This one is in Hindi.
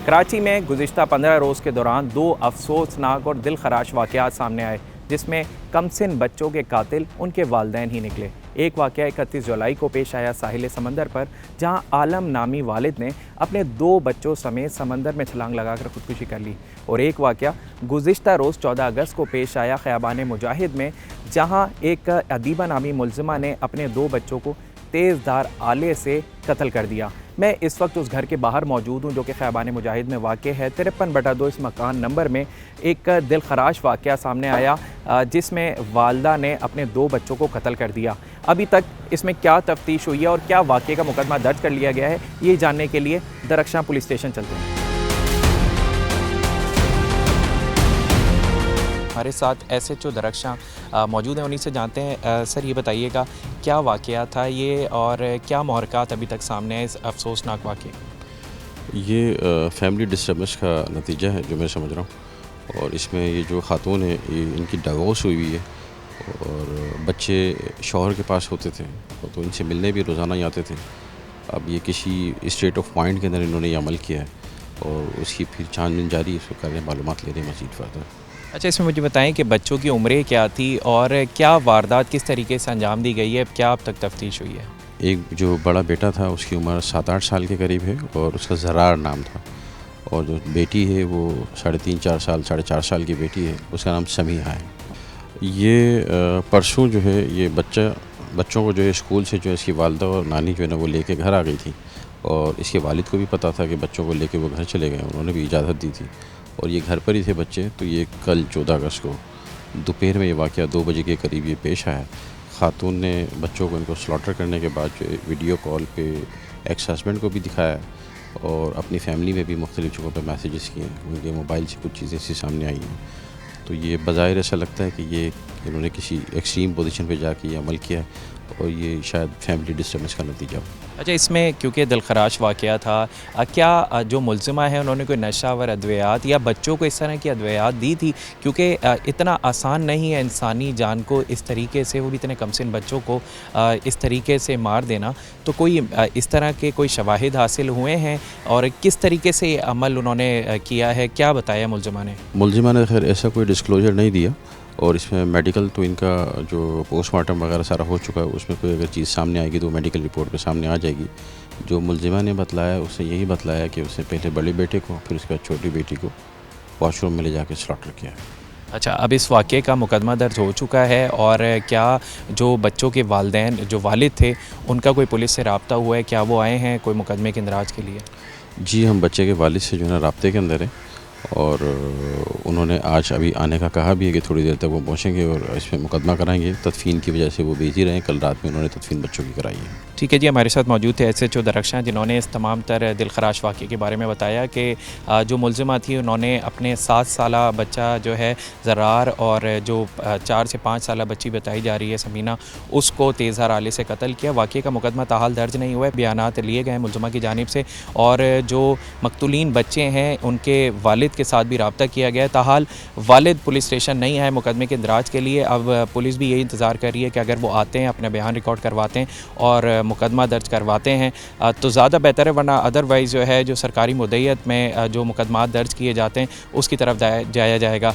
कराची में गुज़िश्ता 15 रोज़ के दौरान 2 अफसोसनाक और दिल खराश वाक़यात सामने आए, जिसमें कमसिन बच्चों के कातिल उनके वालिदैन ही निकले। एक वाक़या 31 जुलाई को पेश आया साहिल समंदर पर, जहां आलम नामी वालिद ने अपने 2 बच्चों समेत समंदर में छलांग लगाकर खुदकुशी कर ली। और एक वाक़या गुज़िश्ता रोज़ 14 अगस्त को पेश आया ख़याबान मुजाहिद में, जहां एक अदीबा नामी मुल्ज़िमा ने अपने 2 बच्चों को तेज़धार आले से कत्ल कर दिया। मैं इस वक्त उस घर के बाहर मौजूद हूँ जो कि ख़याबान मुजाहिद में वाक़ है। 53/2 इस मकान नंबर में एक दिल खराश वाक़या सामने आया, जिसमें वालदा ने अपने 2 बच्चों को कत्ल कर दिया। अभी तक इसमें क्या तफ्तीश हुई है और क्या वाक़े का मुकदमा दर्ज कर लिया गया है, ये जानने के लिए दरख्शां पुलिस स्टेशन चलते हैं। हमारे साथ SHO दरख्शां मौजूद हैं, उन्हीं से जानते हैं। सर, ये बताइएगा क्या वाक़या था ये और क्या मुहरक़ात अभी तक सामने है इस अफसोसनाक वाक़े? ये फैमिली डिस्टर्बेंस का नतीजा है जो मैं समझ रहा हूँ। और इसमें ये जो ख़ातून है, ये इनकी डिवोर्स हुई है और बच्चे शौहर के पास होते थे, तो इनसे मिलने भी रोज़ाना ही आते थे। अब ये किसी स्टेट ऑफ माइंड के अंदर इन्होंने ये अमल किया है और उसकी फिर छानबीन जारी, इसको कर रहे हैं, मालूमात ले रहे हैं मज़ीद फ़र्दर। अच्छा, इसमें मुझे बताएं कि बच्चों की उम्रें क्या थी और क्या वारदात किस तरीके से अंजाम दी गई है, क्या अब तक तफ्तीश हुई है? एक जो बड़ा बेटा था उसकी उम्र 7-8 साल के करीब है और उसका ज़रार नाम था। और जो बेटी है वो 3.5-4 साल, 4.5 साल की बेटी है, उसका नाम समीहा है। ये परसों जो है ये बच्चों को जो है स्कूल से जो है इसकी वालदा और नानी जो है ना वो लेके घर आ गई थी और इसके वालिद को भी पता था कि बच्चों को लेके वो घर चले गए, उन्होंने भी इजाज़त दी थी और ये घर पर ही थे बच्चे। तो ये कल 14 अगस्त को दोपहर में ये वाक़या 2 बजे के करीब ये पेश आया। ख़ातून ने बच्चों को इनको स्लॉटर करने के बाद जो वीडियो कॉल पे एक्स हस्बैंड को भी दिखाया और अपनी फ़ैमिली में भी मुख्तलिफ़ जगहों पे मैसेजेस किए, उनके मोबाइल से कुछ चीज़ें ऐसी सामने आई हैं। तो ये बज़ाहिर ऐसा लगता है कि ये इन्होंने किसी एक्सट्रीम पोजीशन पे जाके ये अमल किया और ये शायद फैमिली डिस्टर्बेंस का नतीजा हो। अच्छा, इसमें क्योंकि दिलखराश वाक़या था, क्या जो मुल्ज़िमा है उन्होंने कोई नशावर अद्वियात या बच्चों को इस तरह की अद्वियात दी थी? क्योंकि इतना आसान नहीं है इंसानी जान को इस तरीके से, वो भी इतने कमसिन बच्चों को इस तरीके से मार देना। तो कोई इस तरह के कोई शवाहिद हासिल हुए हैं और किस तरीके से ये अमल उन्होंने किया है, क्या बताया मुल्ज़िमा ने? मुल्ज़िमा ने खैर ऐसा कोई डिस्क्लोजर नहीं दिया और इसमें मेडिकल तो इनका जो पोस्टमार्टम वगैरह सारा हो चुका है, उसमें कोई अगर चीज़ सामने आएगी तो मेडिकल रिपोर्ट पे सामने आ जाएगी। जो मुल्ज़िमा ने बतलाया उसने यही बतलाया कि उसने पहले बड़े बेटे को फिर उसके बाद छोटी बेटी को वॉशरूम में ले जाके स्लॉटर किया। अच्छा, अब इस वाक़े का मुकदमा दर्ज हो चुका है और क्या जो बच्चों के वालिदैन जो वालिद थे उनका कोई पुलिस से रब्ता हुआ है? क्या वो आए हैं कोई मुकदमे के इंदराज के लिए? जी, हम बच्चे के वालिद से जो है ना राब्ते के अंदर है और उन्होंने आज अभी आने का कहा भी है कि थोड़ी देर तक वो पहुँचेंगे और इसमें मुकदमा कराएंगे। तदफीन की वजह से वो बिज़ी रहे, कल रात में उन्होंने तदफीन बच्चों की कराई है। ठीक है जी, हमारे साथ मौजूद थे SHO दरख्शां, जिन्होंने इस तमाम तर दिलखराश वाक़े के बारे में बताया कि जो मुल्ज़िमा थी उन्होंने अपने 7 साला बच्चा जो है ज़रार और जो 4 से 5 साला बच्ची बताई जा रही है समीना, उसको तेज़धार आले से कत्ल किया। वाक़े का मुकदमा ताहाल दर्ज नहीं हुआ है, बयानात लिए गए मुल्ज़िमा की जानिब से और जो मक़तूलीन बच्चे हैं उनके वालिद के साथ भी रब्ता किया गया। ताहाल वालिद पुलिस स्टेशन नहीं आए मुकदमे के इंदराज के लिए। अब पुलिस भी यही इंतज़ार कर रही है कि अगर वो आते हैं, अपना बयान रिकॉर्ड करवाते हैं और मुकदमा दर्ज करवाते हैं तो ज़्यादा बेहतर है, वरना अदरवाइज़ जो है जो सरकारी मुद्दईयत में जो मुकदमा दर्ज किए जाते हैं उसकी तरफ जाया जाएगा।